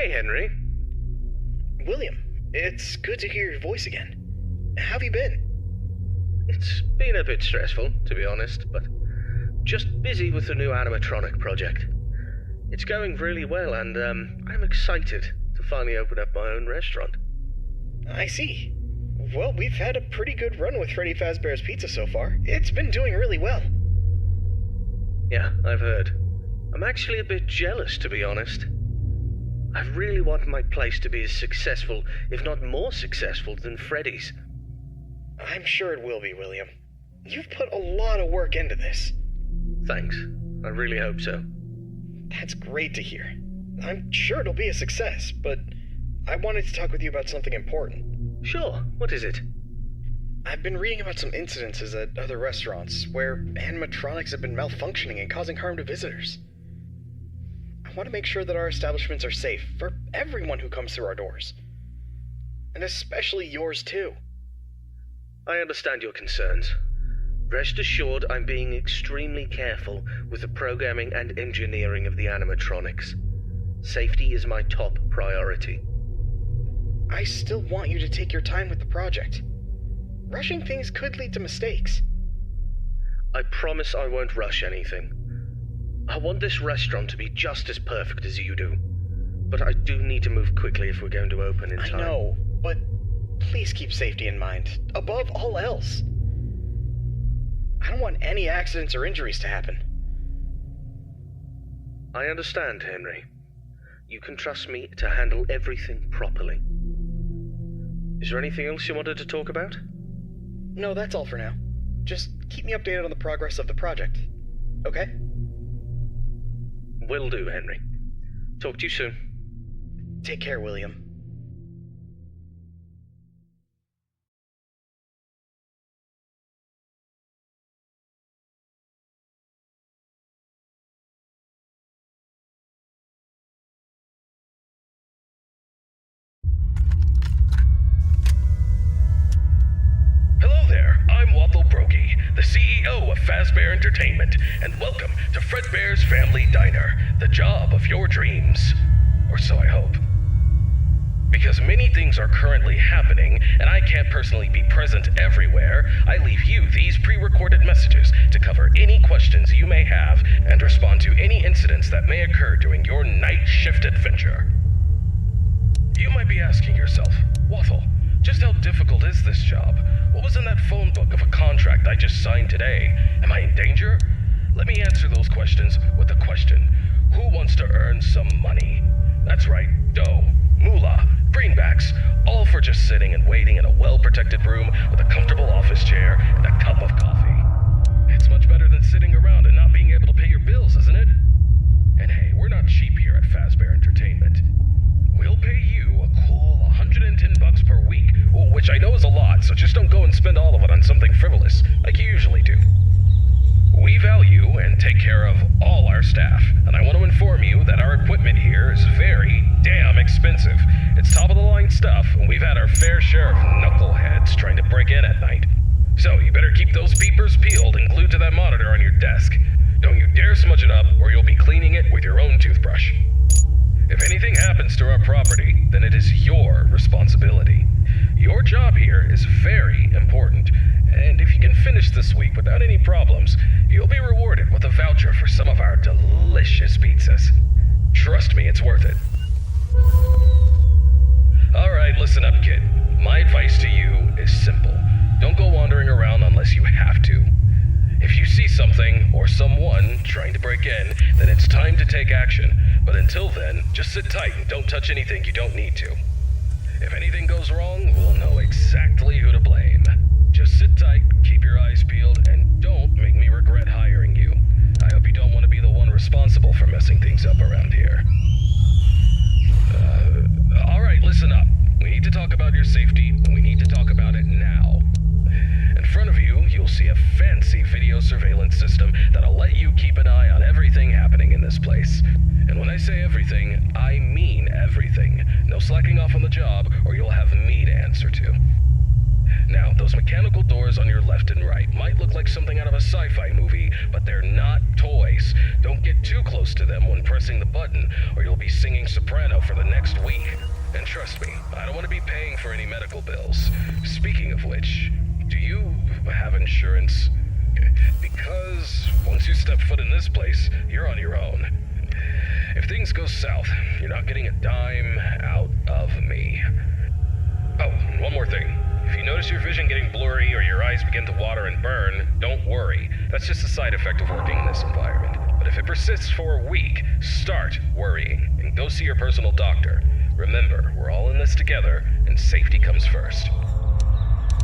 Hey, Henry. William, it's good to hear your voice again. How have you been? It's been a bit stressful, to be honest, but just busy with the new animatronic project. It's going really well, and I'm excited to finally open up my own restaurant. I see. Well, we've had a pretty good run with Freddy Fazbear's Pizza so far. It's been doing really well. Yeah, I've heard. I'm actually a bit jealous, to be honest. I really want my place to be as successful, if not more successful, than Freddy's. I'm sure it will be, William. You've put a lot of work into this. Thanks. I really hope so. That's great to hear. I'm sure it'll be a success, but I wanted to talk with you about something important. Sure, what is it? I've been reading about some incidences at other restaurants where animatronics have been malfunctioning and causing harm to visitors. I want to make sure that our establishments are safe for everyone who comes through our doors. And especially yours too. I understand your concerns. Rest assured I'm being extremely careful with the programming and engineering of the animatronics. Safety is my top priority. I still want you to take your time with the project. Rushing things could lead to mistakes. I promise I won't rush anything. I want this restaurant to be just as perfect as you do. But I do need to move quickly if we're going to open in time. I know, but please keep safety in mind, above all else. I don't want any accidents or injuries to happen. I understand, Henry. You can trust me to handle everything properly. Is there anything else you wanted to talk about? No, that's all for now. Just keep me updated on the progress of the project, okay? Will do, Henry. Talk to you soon. Take care, William. The CEO of Fazbear Entertainment, and welcome to Fredbear's Family Diner, the job of your dreams. Or so I hope. Because many things are currently happening, and I can't personally be present everywhere, I leave you these pre-recorded messages to cover any questions you may have and respond to any incidents that may occur during your night shift adventure. You might be asking yourself, Waffle, just how difficult is this job? What was in that phone book of a contract I just signed today? Am I in danger? Let me answer those questions with a question. Who wants to earn some money? That's right, dough, moolah, greenbacks, all for just sitting and waiting in a well-protected room with a comfortable office chair and a cup of coffee. It's much better than sitting around and not being able to pay your bills, isn't it? And hey, we're not cheap here at Fazbear Entertainment. We'll pay you a cool $110 per week, which I know is a lot, so just don't go and spend all of it on something frivolous, like you usually do. We value and take care of all our staff, and I want to inform you that our equipment here is very damn expensive. It's top-of-the-line stuff, and we've had our fair share of knuckleheads trying to break in at night. So you better keep those beepers peeled and glued to that monitor on your desk. Don't you dare smudge it up, or you'll be cleaning it with your own toothbrush. If anything happens to our property, then it is your responsibility. Your job here is very important, and if you can finish this week without any problems, you'll be rewarded with a voucher for some of our delicious pizzas. Trust me, it's worth it. Alright, listen up, kid. My advice to you is simple. Don't go wandering around unless you have to. If you see something or someone trying to break in, then it's time to take action. But until then, just sit tight and don't touch anything you don't need to. If anything goes wrong, we'll know exactly who to blame. Just sit tight, keep your eyes peeled, and don't make me regret hiring you. I hope you don't want to be the one responsible for messing things up around here. Alright, listen up. We need to talk about your safety, and we need to talk about it now. In front of you, you'll see a fancy video surveillance system that'll let you keep an eye on everything happening in this place. And when I say everything, I mean everything. No slacking off on the job, or you'll have me to answer to. Now, those mechanical doors on your left and right might look like something out of a sci-fi movie, but they're not toys. Don't get too close to them when pressing the button, or you'll be singing soprano for the next week. And trust me, I don't want to be paying for any medical bills. Speaking of which, do you have insurance? Because once you step foot in this place, you're on your own. If things go south, you're not getting a dime out of me. Oh, and one more thing. If you notice your vision getting blurry or your eyes begin to water and burn, don't worry. That's just a side effect of working in this environment. But if it persists for a week, start worrying and go see your personal doctor. Remember, we're all in this together, and safety comes first.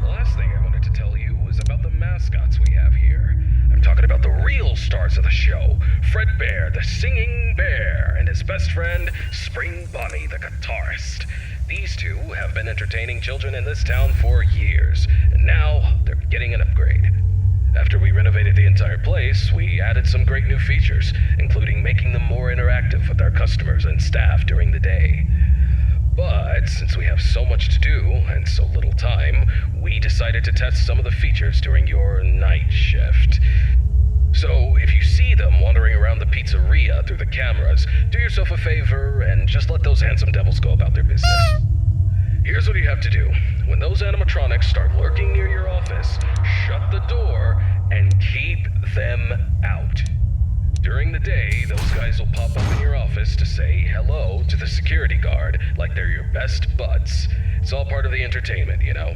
The last thing I wanted to tell you was about the mascots we have here. I'm talking about the real stars of the show, Fredbear, the singing bear, and his best friend, Spring Bunny, the guitarist. These two have been entertaining children in this town for years, and now they're getting an upgrade. After we renovated the entire place, we added some great new features, including making them more interactive with our customers and staff during the day. But since we have so much to do and so little time, we decided to test some of the features during your night shift. So if you see them wandering around the pizzeria through the cameras, do yourself a favor and just let those handsome devils go about their business. Here's what you have to do. When those animatronics start lurking near your office, shut the door and keep them out. During the day, those guys will pop up in your office to say hello to the security guard like they're your best buds. It's all part of the entertainment, you know?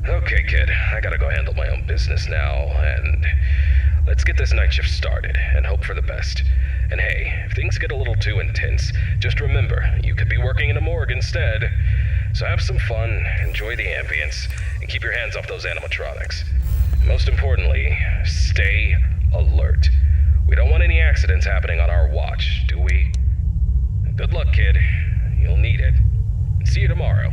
Okay, kid, I gotta go handle my own business now, and let's get this night shift started and hope for the best. And hey, if things get a little too intense, just remember, you could be working in a morgue instead. So have some fun, enjoy the ambience, and keep your hands off those animatronics. Most importantly, stay alert. We don't want any accidents happening on our watch, do we? Good luck, kid. You'll need it. See you tomorrow.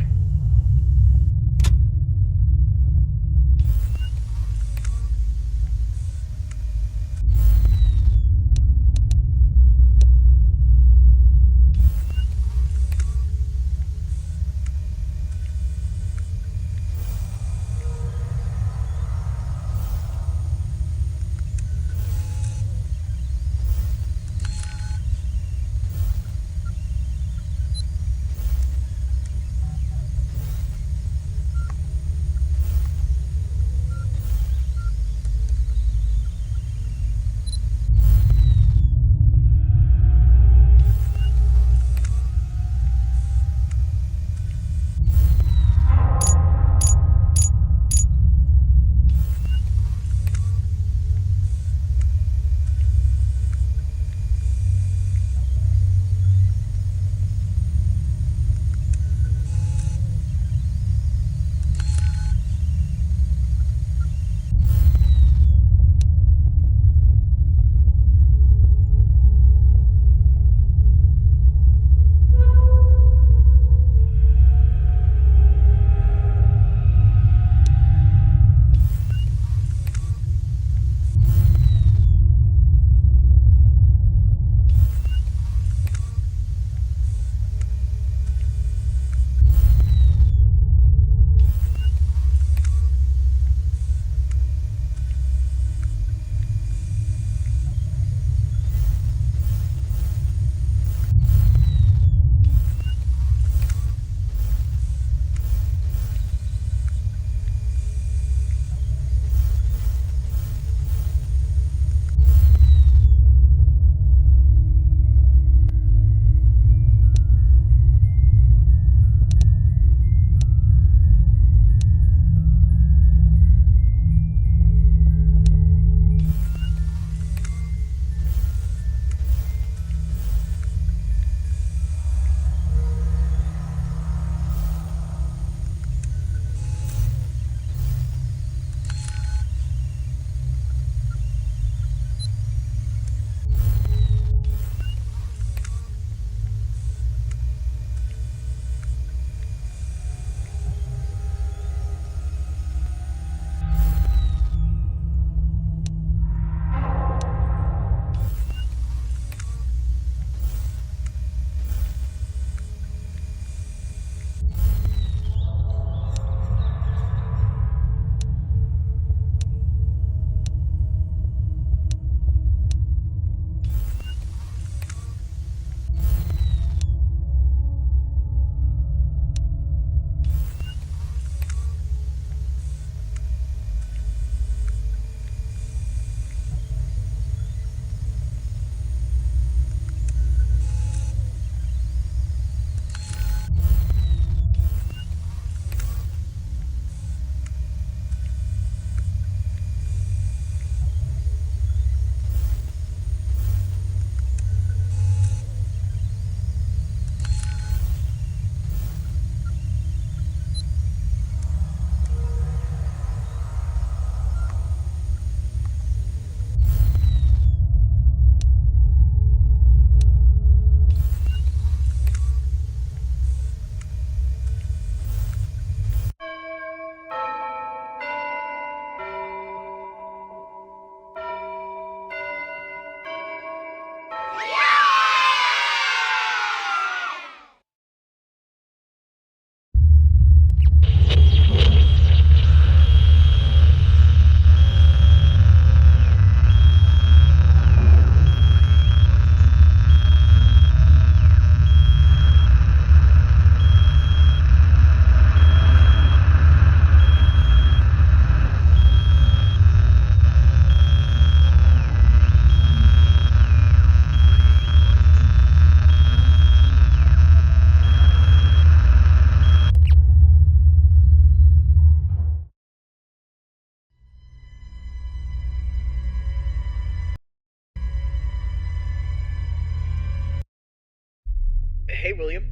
Hey, William.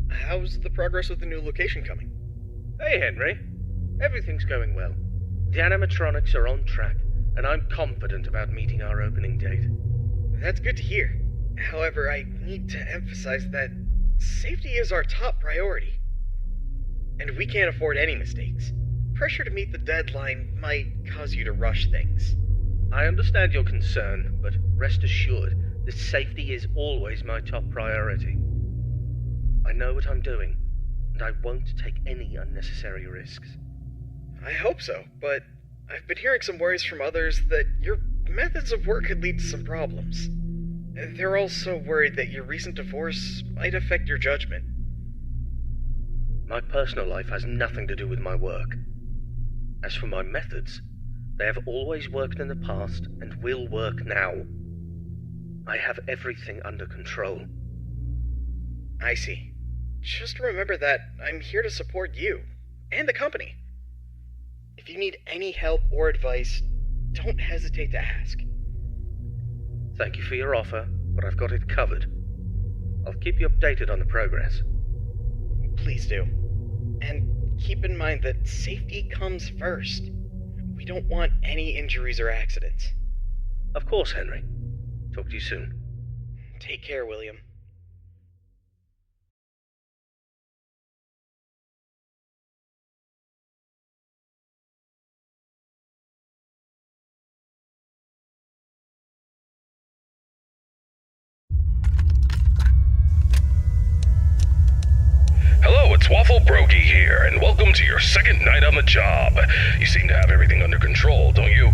How's the progress with the new location coming? Hey, Henry. Everything's going well. The animatronics are on track, and I'm confident about meeting our opening date. That's good to hear. However, I need to emphasize that safety is our top priority. And we can't afford any mistakes. Pressure to meet the deadline might cause you to rush things. I understand your concern, but rest assured that safety is always my top priority. I know what I'm doing, and I won't take any unnecessary risks. I hope so, but I've been hearing some worries from others that your methods of work could lead to some problems. They're also worried that your recent divorce might affect your judgment. My personal life has nothing to do with my work. As for my methods, they have always worked in the past and will work now. I have everything under control. I see. Just remember that I'm here to support you and the company. If you need any help or advice, don't hesitate to ask. Thank you for your offer, but I've got it covered. I'll keep you updated on the progress. Please do. And keep in mind that safety comes first. We don't want any injuries or accidents. Of course, Henry. Talk to you soon. Take care, William. Hello, it's Waffle Brogy here, and welcome to your second night on the job. You seem to have everything under control, don't you?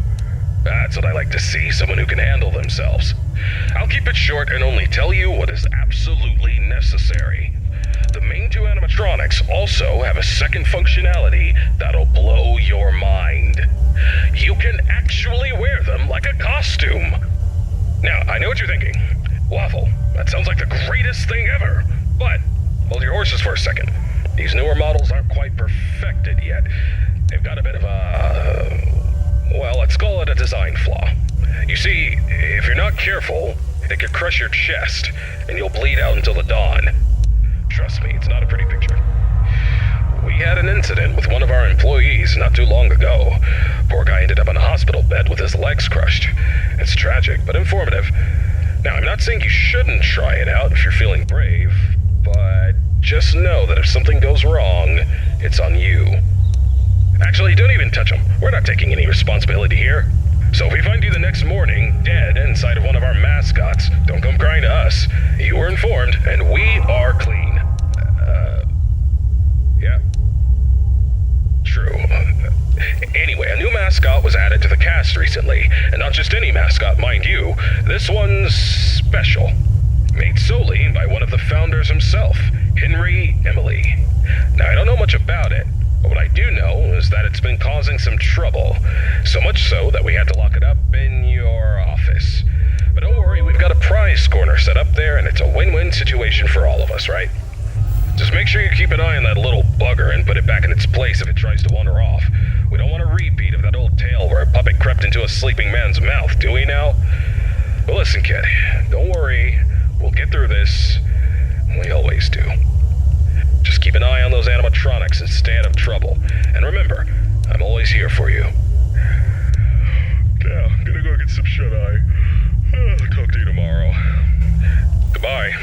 That's what I like to see, someone who can handle themselves. I'll keep it short and only tell you what is absolutely necessary. The main two animatronics also have a second functionality that'll blow your mind. You can actually wear them like a costume. Now, I know what you're thinking. Waffle, that sounds like the greatest thing ever. But hold your horses for a second. These newer models aren't quite perfected yet. They've got a bit of well, let's call it a design flaw. You see, if you're not careful, it could crush your chest, and you'll bleed out until the dawn. Trust me, it's not a pretty picture. We had an incident with one of our employees not too long ago. Poor guy ended up in a hospital bed with his legs crushed. It's tragic, but informative. Now, I'm not saying you shouldn't try it out if you're feeling brave, but just know that if something goes wrong, it's on you. Actually, don't even touch him. We're not taking any responsibility here. So if we find you the next morning, dead inside of one of our mascots, don't come crying to us. You were informed, and we are clean. Yeah. True. Anyway, a new mascot was added to the cast recently, and not just any mascot, mind you. This one's special. Made solely by one of the founders himself, Henry Emily. Now, I don't know much about it, but what I do know is that it's been causing some trouble. So much so that we had to lock it up in your office. But don't worry, we've got a prize corner set up there, and it's a win-win situation for all of us, right? Just make sure you keep an eye on that little bugger and put it back in its place if it tries to wander off. We don't want a repeat of that old tale where a puppet crept into a sleeping man's mouth, do we now? Well, listen, kid, don't worry. We'll get through this. We always do. Just keep an eye on those animatronics and stay out of trouble. And remember, I'm always here for you. Yeah, I'm gonna go get some shut-eye. Talk to you tomorrow. Goodbye.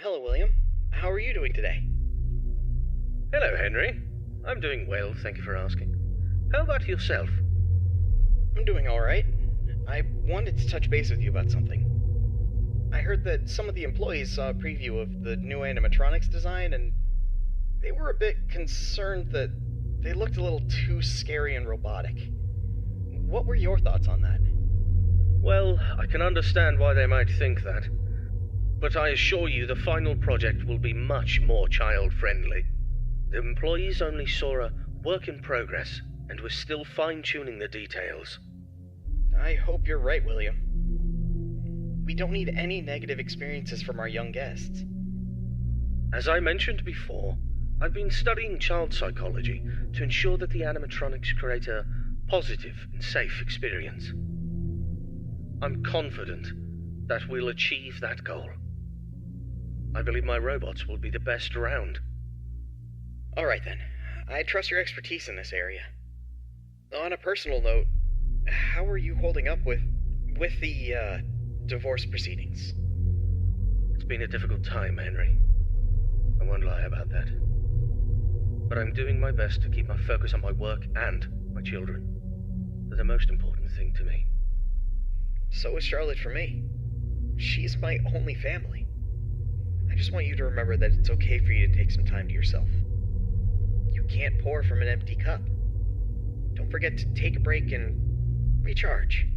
Hello, William. How are you doing today? Hello, Henry. I'm doing well, thank you for asking. How about yourself? I'm doing alright. I wanted to touch base with you about something. I heard that some of the employees saw a preview of the new animatronics design, and they were a bit concerned that they looked a little too scary and robotic. What were your thoughts on that? Well, I can understand why they might think that. But I assure you the final project will be much more child-friendly. The employees only saw a work in progress, and we're still fine-tuning the details. I hope you're right, William. We don't need any negative experiences from our young guests. As I mentioned before, I've been studying child psychology to ensure that the animatronics create a positive and safe experience. I'm confident that we'll achieve that goal. I believe my robots will be the best around. Alright then. I trust your expertise in this area. On a personal note, how are you holding up with the divorce proceedings? It's been a difficult time, Henry. I won't lie about that. But I'm doing my best to keep my focus on my work and my children. They're the most important thing to me. So is Charlotte for me. She's my only family. I just want you to remember that it's okay for you to take some time to yourself. You can't pour from an empty cup. Don't forget to take a break and recharge.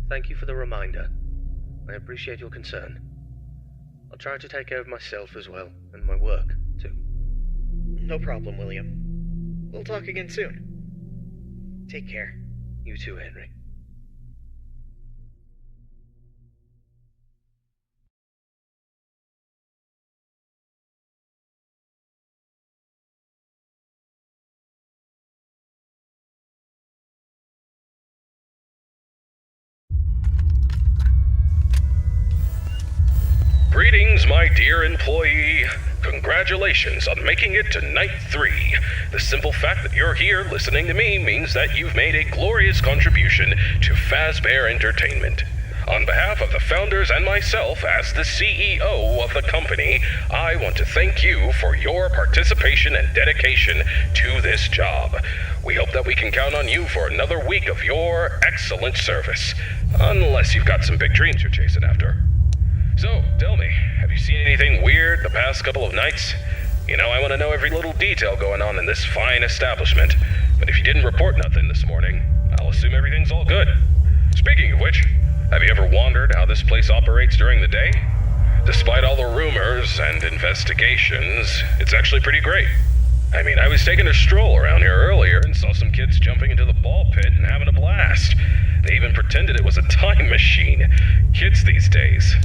Thank you for the reminder. I appreciate your concern. I'll try to take care of myself as well, and my work, too. No problem, William. We'll talk again soon. Take care. You too, Henry. Greetings, my dear employee. Congratulations on making it to night 3. The simple fact that you're here listening to me means that you've made a glorious contribution to Fazbear Entertainment. On behalf of the founders and myself as the CEO of the company, I want to thank you for your participation and dedication to this job. We hope that we can count on you for another week of your excellent service. Unless you've got some big dreams you're chasing after. So, tell me, have you seen anything weird the past couple of nights? You know, I want to know every little detail going on in this fine establishment. But if you didn't report nothing this morning, I'll assume everything's all good. Speaking of which, have you ever wondered how this place operates during the day? Despite all the rumors and investigations, it's actually pretty great. I mean, I was taking a stroll around here earlier and saw some kids jumping into the ball pit and having a blast. They even pretended it was a time machine. Kids these days.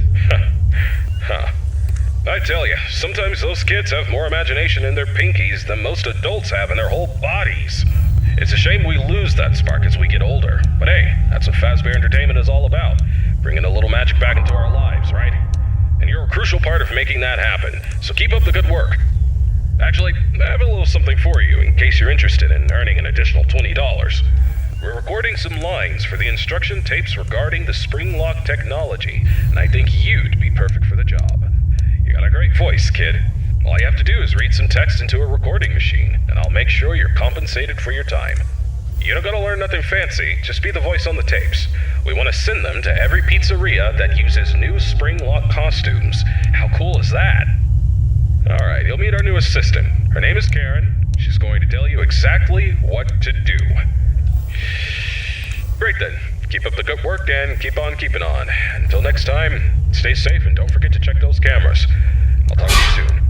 Huh. I tell you, sometimes those kids have more imagination in their pinkies than most adults have in their whole bodies. It's a shame we lose that spark as we get older. But hey, that's what Fazbear Entertainment is all about. Bringing a little magic back into our lives, right? And you're a crucial part of making that happen, so keep up the good work. Actually, I have a little something for you in case you're interested in earning an additional $20. We're recording some lines for the instruction tapes regarding the spring lock technology, and I think you'd be perfect for the job. You got a great voice, kid. All you have to do is read some text into a recording machine, and I'll make sure you're compensated for your time. You don't gotta learn nothing fancy, just be the voice on the tapes. We want to send them to every pizzeria that uses new spring lock costumes. How cool is that? Alright, you'll meet our new assistant. Her name is Karen. She's going to tell you exactly what to do. Great then. Keep up the good work and keep on keeping on. Until next time, stay safe and don't forget to check those cameras. I'll talk to you soon.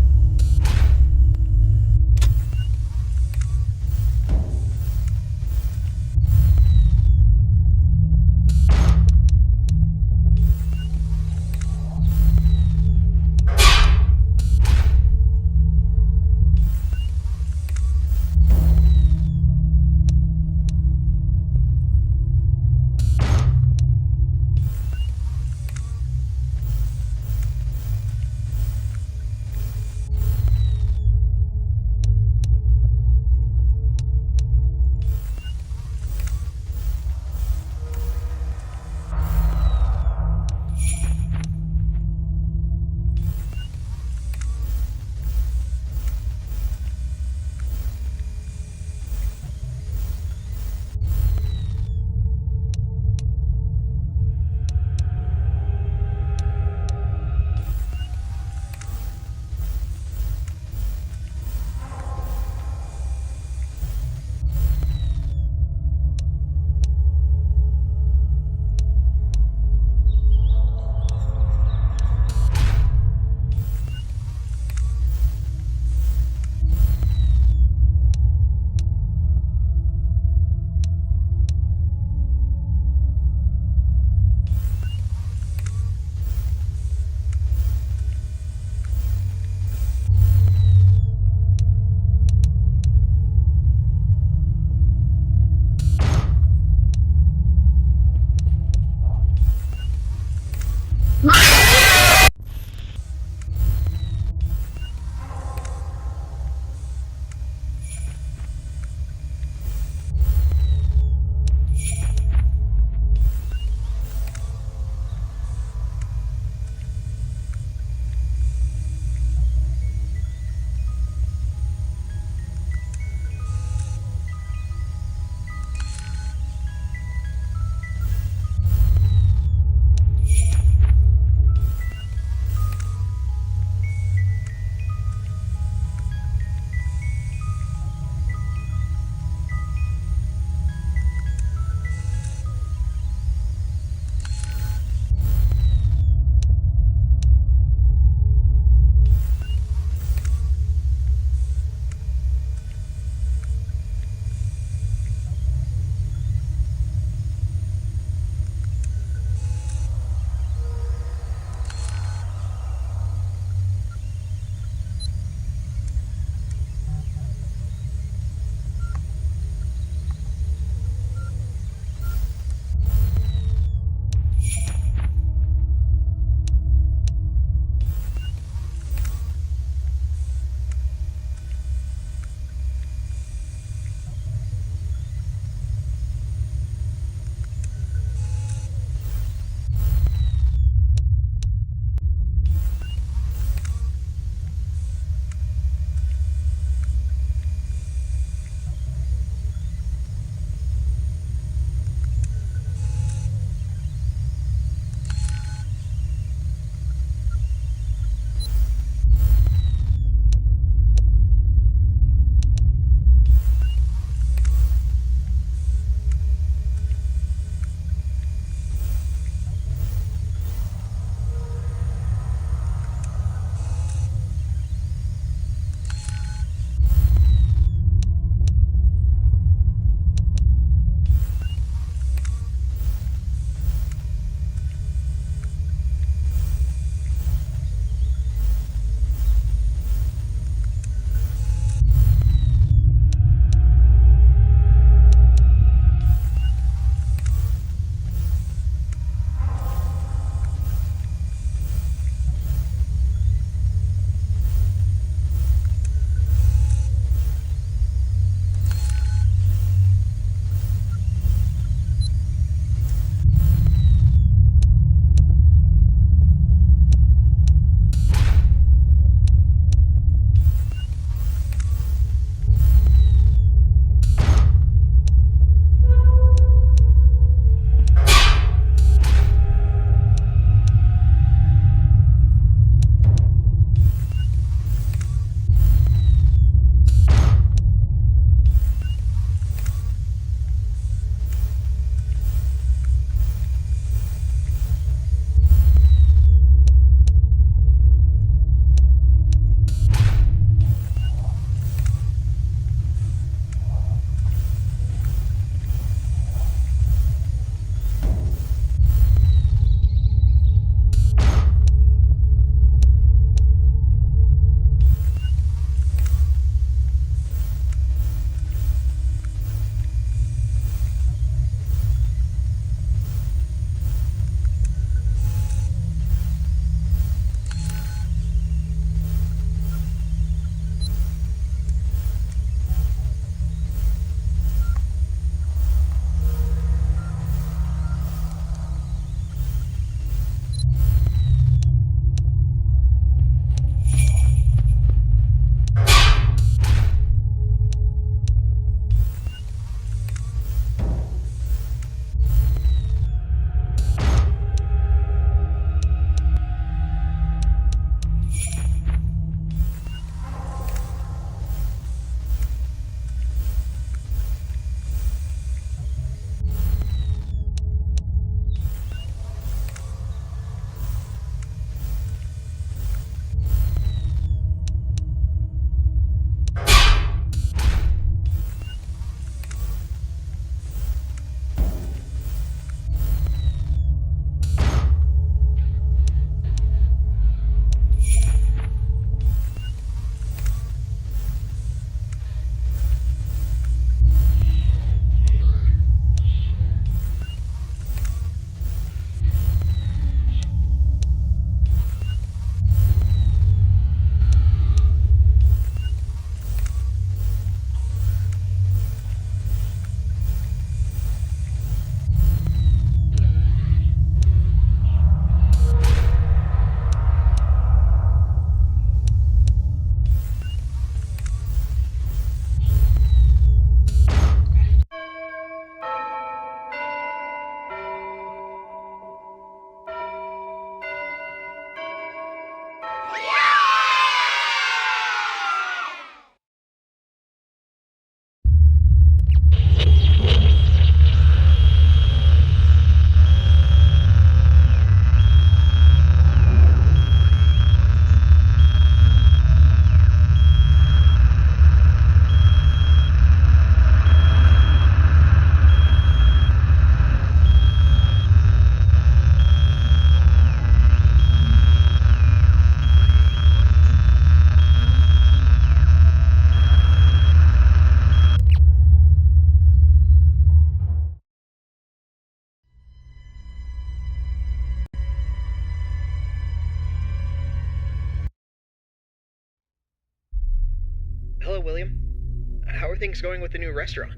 Hello, William. How are things going with the new restaurant?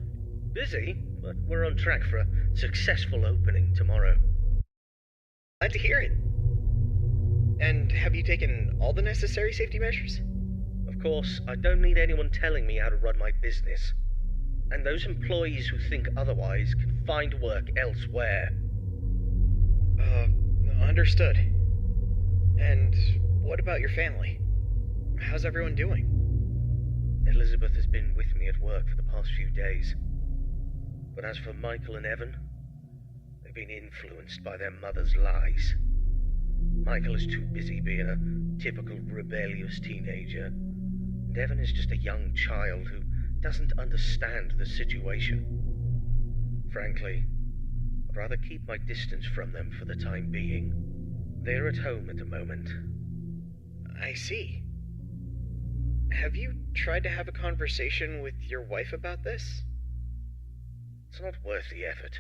Busy, but we're on track for a successful opening tomorrow. Glad to hear it. And have you taken all the necessary safety measures? Of course, I don't need anyone telling me how to run my business. And those employees who think otherwise can find work elsewhere. Understood. And what about your family? How's everyone doing? Elizabeth has been with me at work for the past few days. But as for Michael and Evan, they've been influenced by their mother's lies. Michael is too busy being a typical rebellious teenager, and Evan is just a young child who doesn't understand the situation. Frankly, I'd rather keep my distance from them for the time being. They're at home at the moment. I see. Have you tried to have a conversation with your wife about this? It's not worth the effort.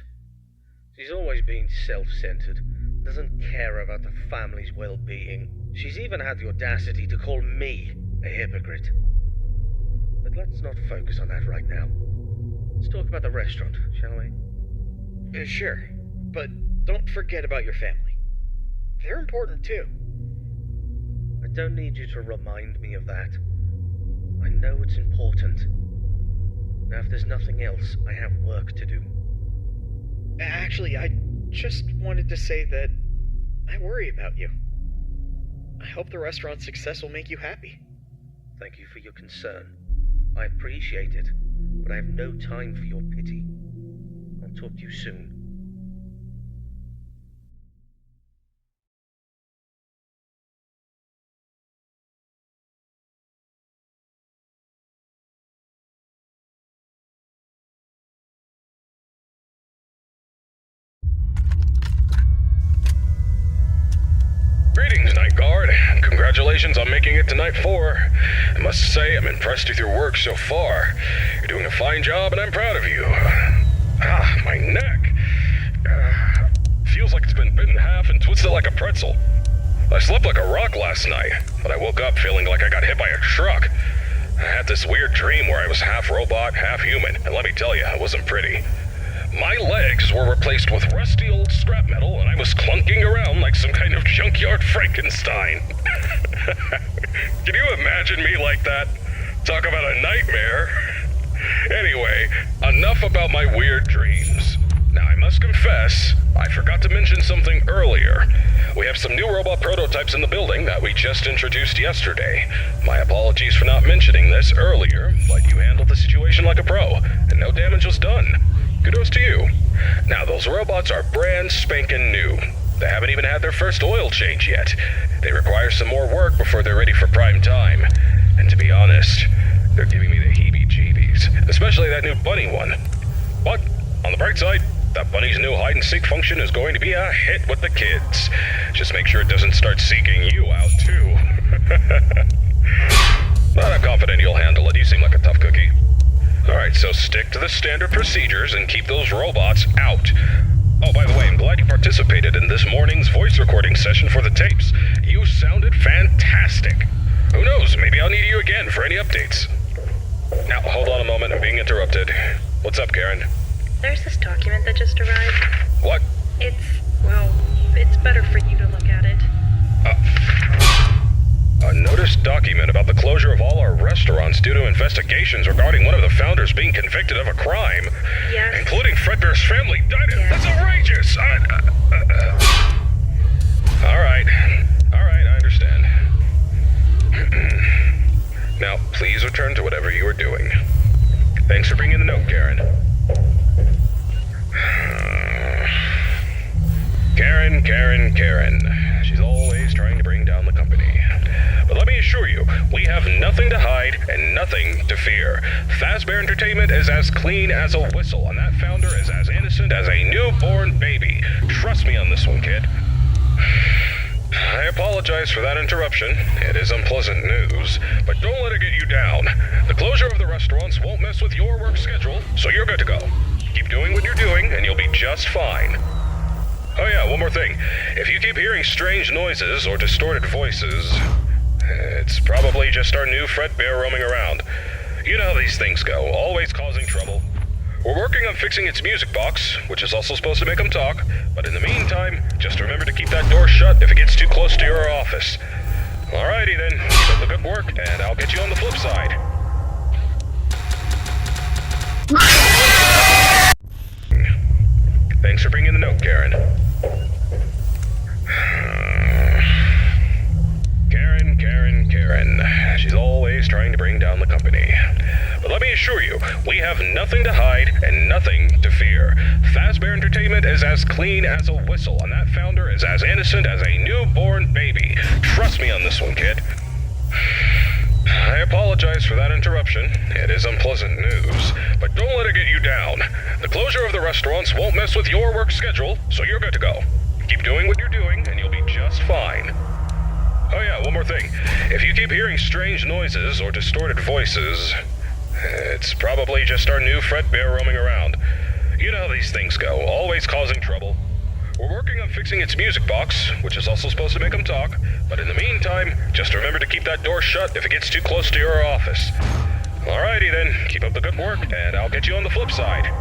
She's always been self-centered, doesn't care about the family's well-being. She's even had the audacity to call me a hypocrite. But let's not focus on that right now. Let's talk about the restaurant, shall we? Sure, but don't forget about your family. They're important too. I don't need you to remind me of that. I know it's important. Now, if there's nothing else, I have work to do. Actually, I just wanted to say that I worry about you. I hope the restaurant's success will make you happy. Thank you for your concern. I appreciate it, but I have no time for your pity. I'll talk to you soon. Greetings, Night Guard. Congratulations on making it to Night 4. I must say, I'm impressed with your work so far. You're doing a fine job, and I'm proud of you. My neck. Feels like it's been bitten in half and twisted like a pretzel. I slept like a rock last night, but I woke up feeling like I got hit by a truck. I had this weird dream where I was half robot, half human, and let me tell you, it wasn't pretty. My legs were replaced with rusty old scrap metal, and I was clunking around like some kind of junkyard Frankenstein. Can you imagine me like that? Talk about a nightmare. Anyway, enough about my weird dreams. Now, I must confess, I forgot to mention something earlier. We have some new robot prototypes in the building that we just introduced yesterday. My apologies for not mentioning this earlier, but you handled the situation like a pro, and no damage was done. Kudos to you. Now, those robots are brand spanking new. They haven't even had their first oil change yet. They require some more work before they're ready for prime time. And to be honest, they're giving me the heebie-jeebies, especially that new bunny one. But, on the bright side, that bunny's new hide-and-seek function is going to be a hit with the kids. Just make sure it doesn't start seeking you out, too. But I'm confident you'll handle it. You seem like a tough cookie. Alright, so stick to the standard procedures and keep those robots out. Oh, by the way, I'm glad you participated in this morning's voice recording session for the tapes. You sounded fantastic. Who knows, maybe I'll need you again for any updates. Now, hold on a moment, I'm being interrupted. What's up, Karen? There's this document that just arrived. What? It's better for you to look at it. A notice document about the closure of all our restaurants due to investigations regarding one of the founders being convicted of a crime. Yes. Including Fredbear's family. Yes. That's outrageous! Alright, I understand. Now, please return to whatever you were doing. Thanks for bringing the note, Karen. Karen. She's always trying to bring down the company. But let me assure you, we have nothing to hide and nothing to fear. Fazbear Entertainment is as clean as a whistle, and that founder is as innocent as a newborn baby. Trust me on this one, kid. I apologize for that interruption. It is unpleasant news, but don't let it get you down. The closure of the restaurants won't mess with your work schedule, so you're good to go. Keep doing what you're doing, and you'll be just fine. Oh yeah, one more thing. If you keep hearing strange noises or distorted voices, it's probably just our new Fredbear roaming around. You know how these things go, always causing trouble. We're working on fixing its music box, which is also supposed to make them talk, but in the meantime, just remember to keep that door shut if it gets too close to your office. Alrighty then, keep up the good work, and I'll get you on the flip side. Thanks for bringing the note, Karen. Karen. She's always trying to bring down the company. But let me assure you, we have nothing to hide and nothing to fear. Fazbear Entertainment is as clean as a whistle, and that founder is as innocent as a newborn baby. Trust me on this one, kid. I apologize for that interruption. It is unpleasant news, but don't let it get you down. The closure of the restaurants won't mess with your work schedule, so you're good to go. Keep doing what you're doing, and you'll be just fine. Oh yeah, one more thing. If you keep hearing strange noises or distorted voices, it's probably just our new Fredbear roaming around. You know how these things go, always causing trouble. We're working on fixing its music box, which is also supposed to make them talk, but in the meantime, just remember to keep that door shut if it gets too close to your office. Alrighty then, keep up the good work, and I'll get you on the flip side.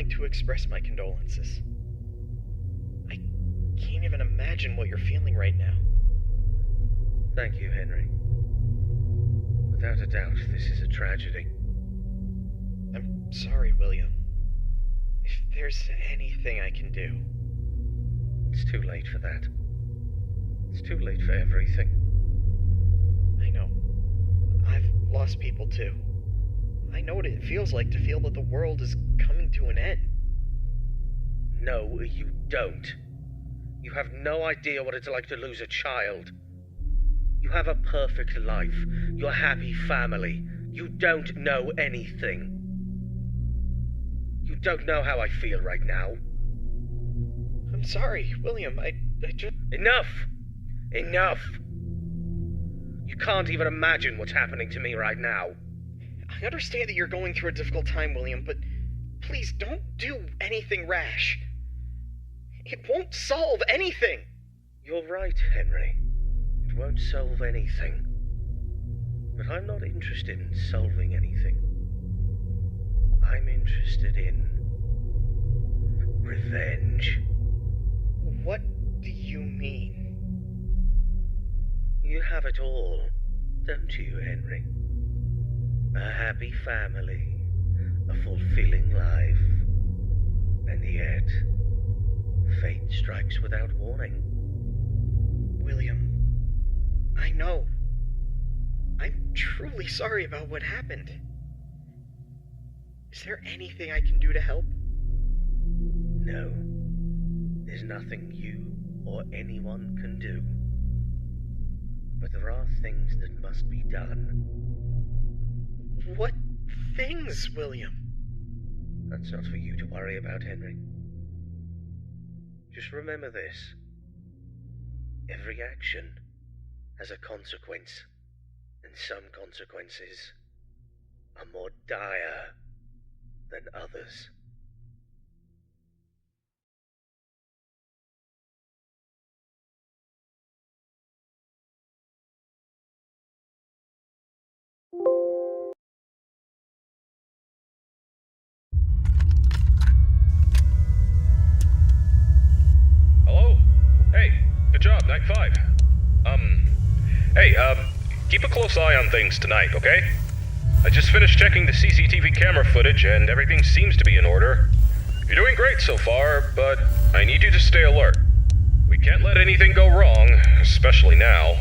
like to express my condolences. I can't even imagine what you're feeling right now. Thank you, Henry. Without a doubt, this is a tragedy. I'm sorry, William. If there's anything I can do... It's too late for that. It's too late for everything. I know. I've lost people too. I know what it feels like to feel that the world is coming to an end. No, you don't. You have no idea what it's like to lose a child. You have a perfect life. You're a happy family. You don't know anything. You don't know how I feel right now. I'm sorry, William. I just... Enough! Enough! You can't even imagine what's happening to me right now. I understand that you're going through a difficult time, William, but please don't do anything rash. It won't solve anything. You're right, Henry. It won't solve anything. But I'm not interested in solving anything. I'm interested in... revenge. What do you mean? You have it all, don't you, Henry? A happy family, a fulfilling life, and yet, fate strikes without warning. William, I know. I'm truly sorry about what happened. Is there anything I can do to help? No, there's nothing you or anyone can do. But there are things that must be done. What things, William? That's not for you to worry about, Henry. Just remember this. Every action has a consequence, and some consequences are more dire than others. Hello? Hey, good job, Night 5. Keep a close eye on things tonight, okay? I just finished checking the CCTV camera footage and everything seems to be in order. You're doing great so far, but I need you to stay alert. We can't let anything go wrong, especially now.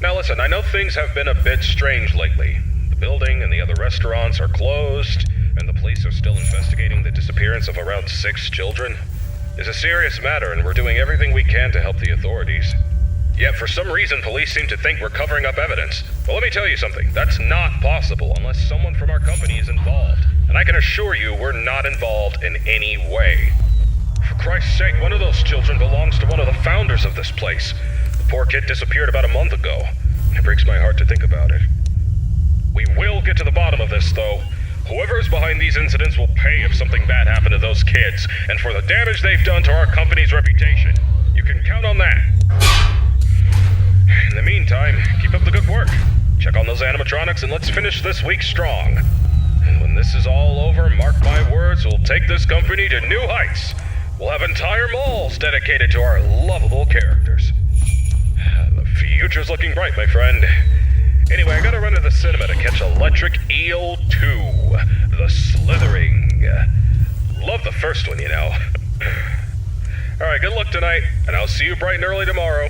Now listen, I know things have been a bit strange lately. The building and the other restaurants are closed, and the police are still investigating the disappearance of around 6 children. It's a serious matter, and we're doing everything we can to help the authorities. Yet for some reason, police seem to think we're covering up evidence. Well, let me tell you something. That's not possible unless someone from our company is involved. And I can assure you we're not involved in any way. For Christ's sake, one of those children belongs to one of the founders of this place. The poor kid disappeared about a month ago. It breaks my heart to think about it. We will get to the bottom of this, though. Whoever is behind these incidents will pay if something bad happened to those kids, and for the damage they've done to our company's reputation. You can count on that. In the meantime, keep up the good work. Check on those animatronics and let's finish this week strong. And when this is all over, mark my words, we'll take this company to new heights. We'll have entire malls dedicated to our lovable characters. The future's looking bright, my friend. Anyway, I gotta run to the cinema to catch Electric Eel 2, The Slithering. Love the first one, you know. Alright, good luck tonight, and I'll see you bright and early tomorrow.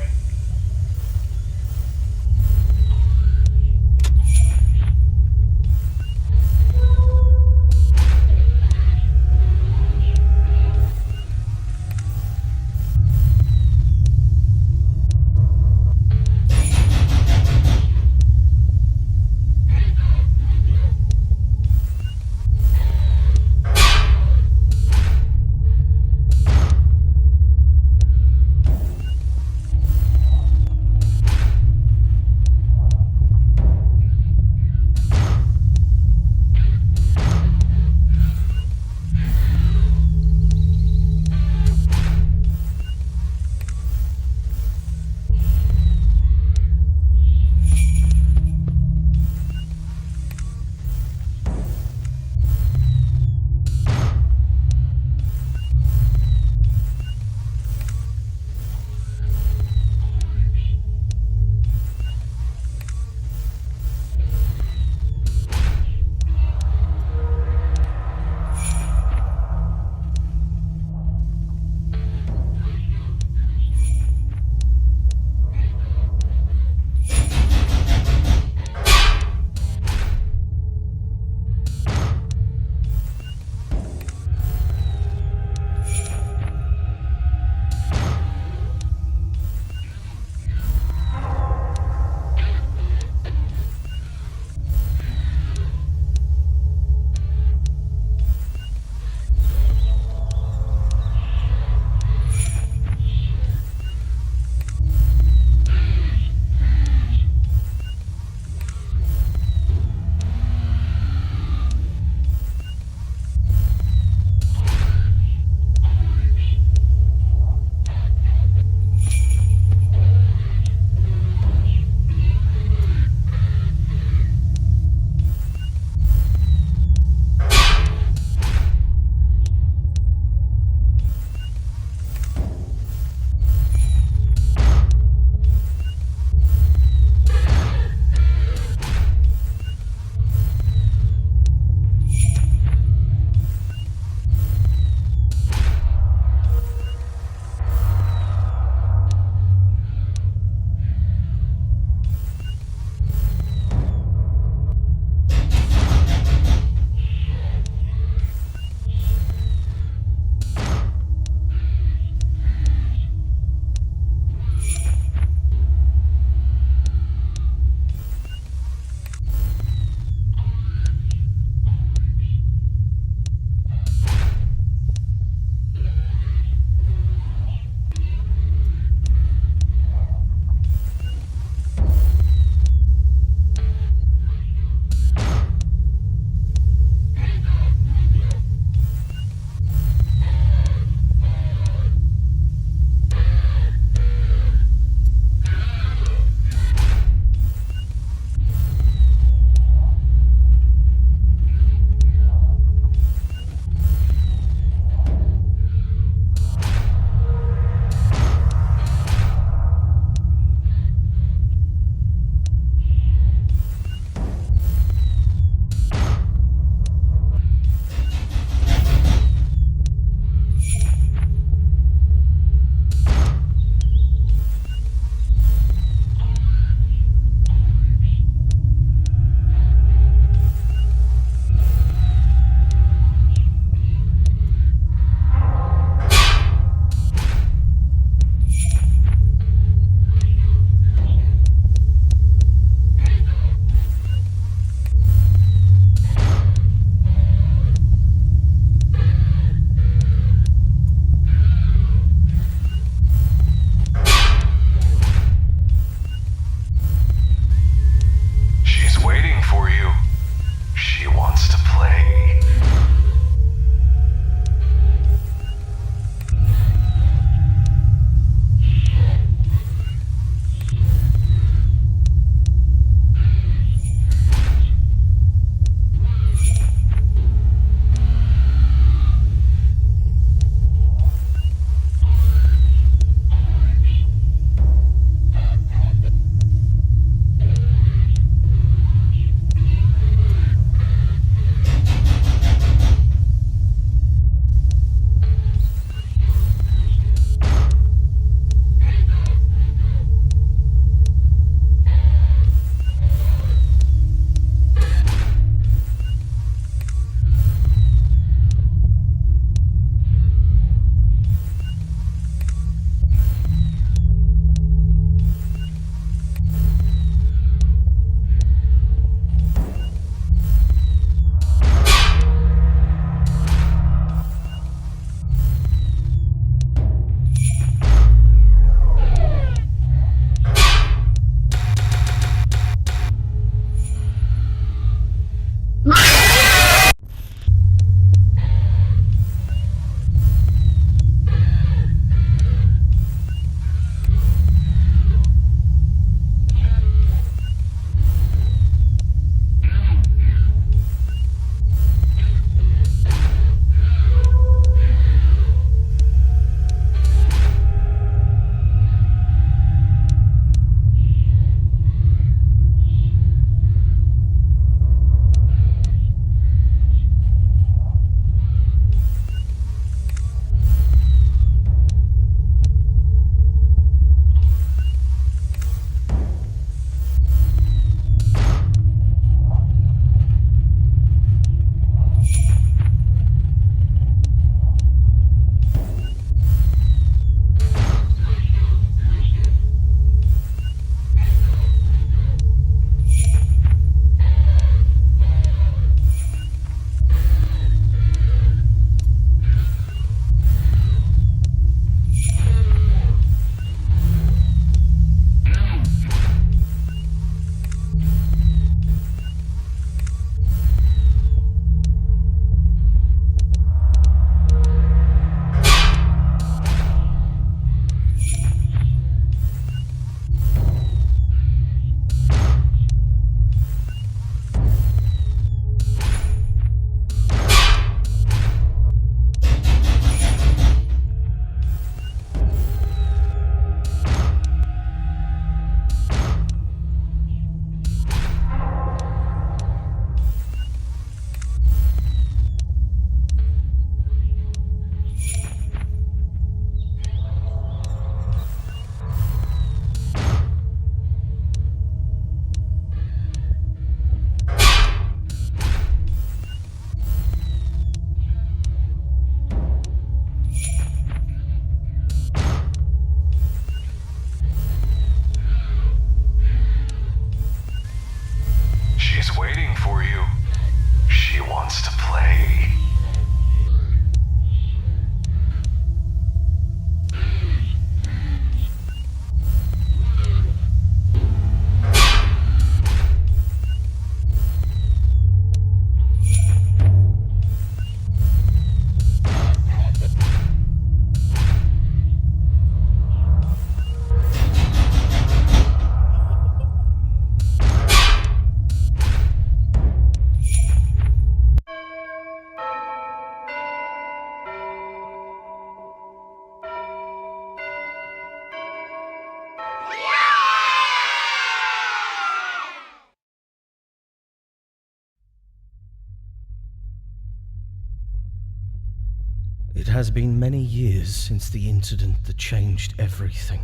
It has been many years since the incident that changed everything.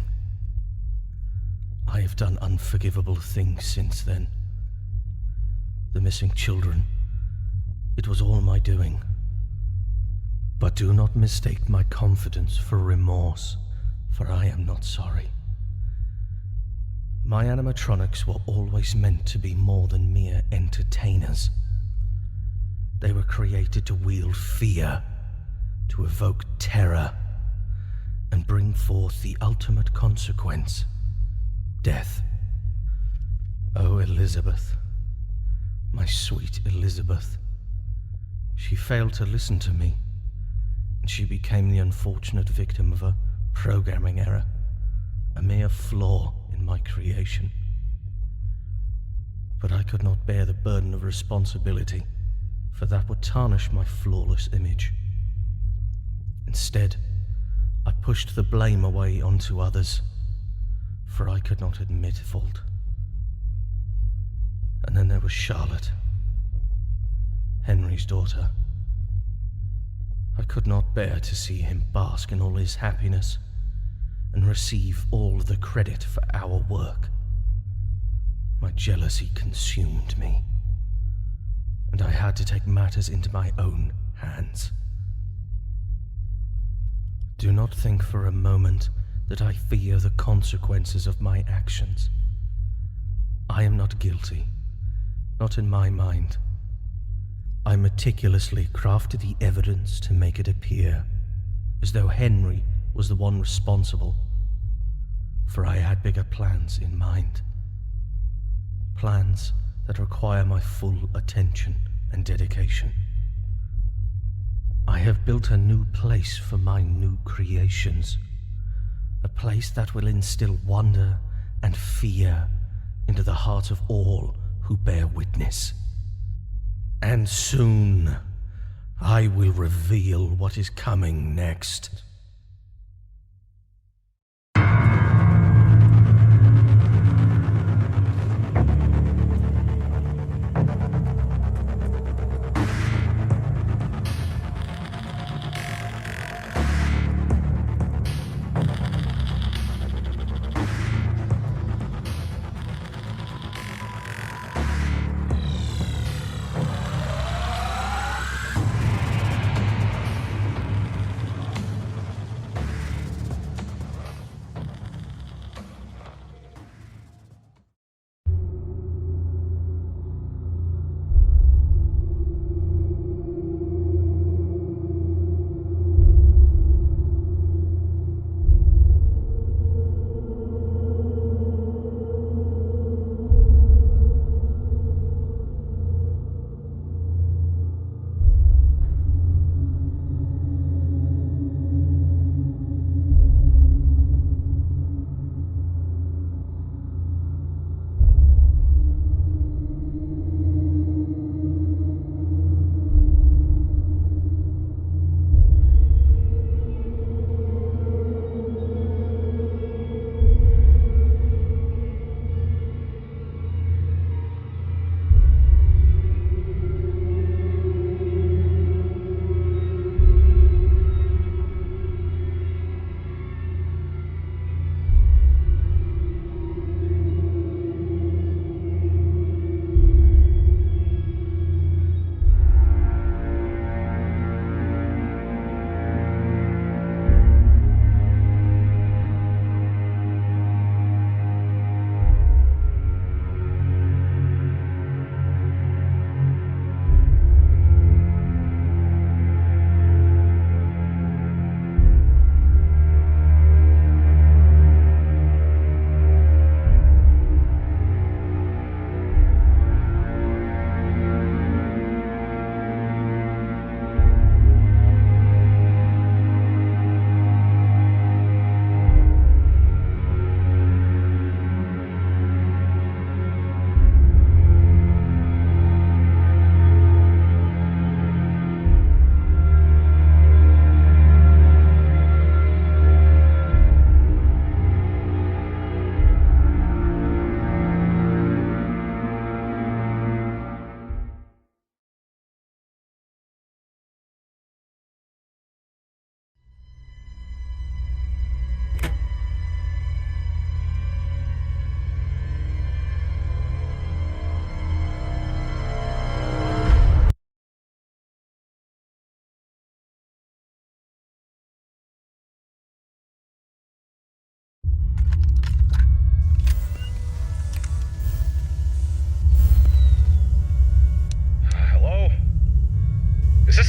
I have done unforgivable things since then. The missing children, it was all my doing. But do not mistake my confidence for remorse, for I am not sorry. My animatronics were always meant to be more than mere entertainers. They were created to wield fear, to evoke terror, and bring forth the ultimate consequence, death. Oh, Elizabeth, my sweet Elizabeth. She failed to listen to me, and she became the unfortunate victim of a programming error, a mere flaw in my creation. But I could not bear the burden of responsibility, for that would tarnish my flawless image. Instead, I pushed the blame away onto others, for I could not admit fault. And then there was Charlotte, Henry's daughter. I could not bear to see him bask in all his happiness and receive all the credit for our work. My jealousy consumed me, and I had to take matters into my own hands. Do not think for a moment that I fear the consequences of my actions. I am not guilty, not in my mind. I meticulously crafted the evidence to make it appear as though Henry was the one responsible, for I had bigger plans in mind. Plans that require my full attention and dedication. I have built a new place for my new creations, a place that will instill wonder and fear into the heart of all who bear witness. And soon, I will reveal what is coming next.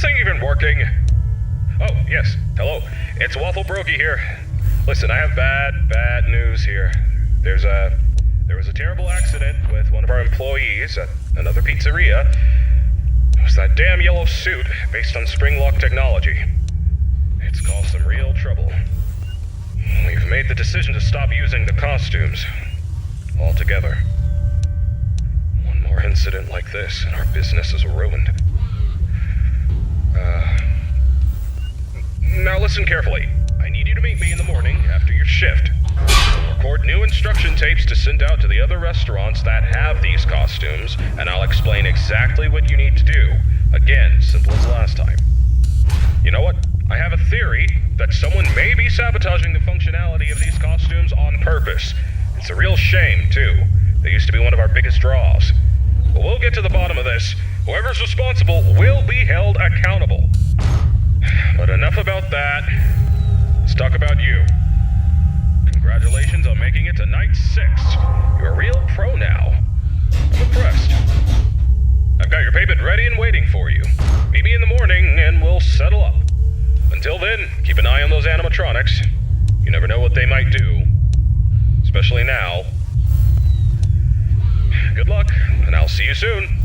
this thing even working? Oh, yes. Hello. It's Waffle Brokey here. Listen, I have bad news here. There was a terrible accident with one of our employees at another pizzeria. It was that damn yellow suit based on spring lock technology. It's caused some real trouble. We've made the decision to stop using the costumes altogether. One more incident like this and our business is ruined. Now listen carefully. I need you to meet me in the morning after your shift. We'll record new instruction tapes to send out to the other restaurants that have these costumes, and I'll explain exactly what you need to do. Again, simple as last time. You know what? I have a theory that someone may be sabotaging the functionality of these costumes on purpose. It's a real shame, too. They used to be one of our biggest draws. But we'll get to the bottom of this. Whoever's responsible will be held accountable. But enough about that. Let's talk about you. Congratulations on making it to night 6. You're a real pro now. I'm impressed. I've got your payment ready and waiting for you. Meet me in the morning and we'll settle up. Until then, keep an eye on those animatronics. You never know what they might do. Especially now. Good luck, and I'll see you soon.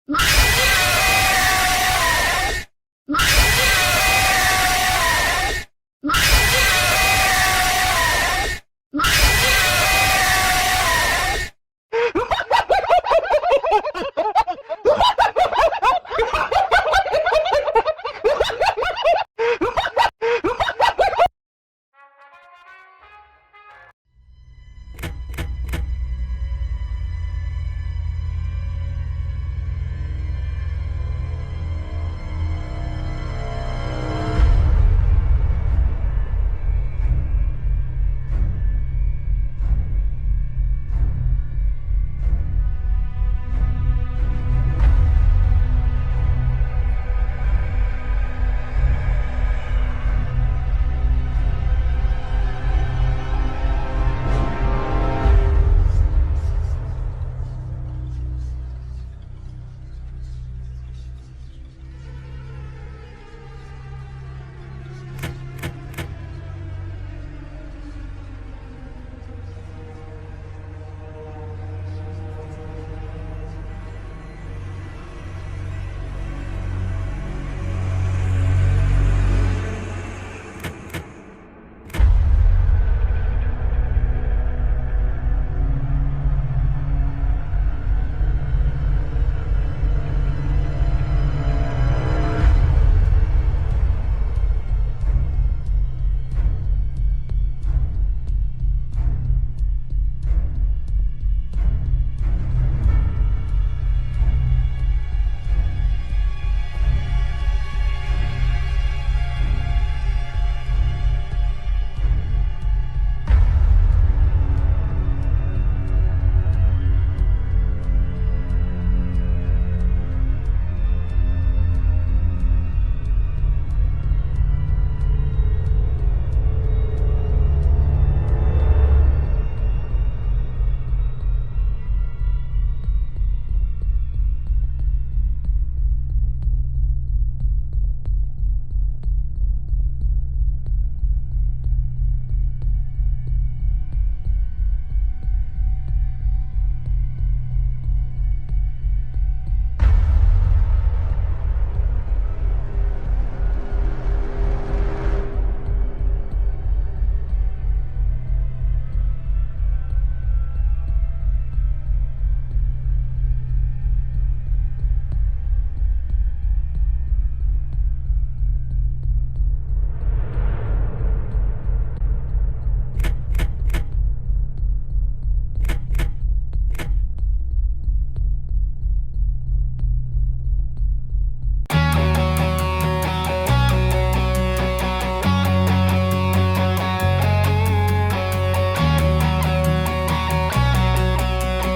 Ah!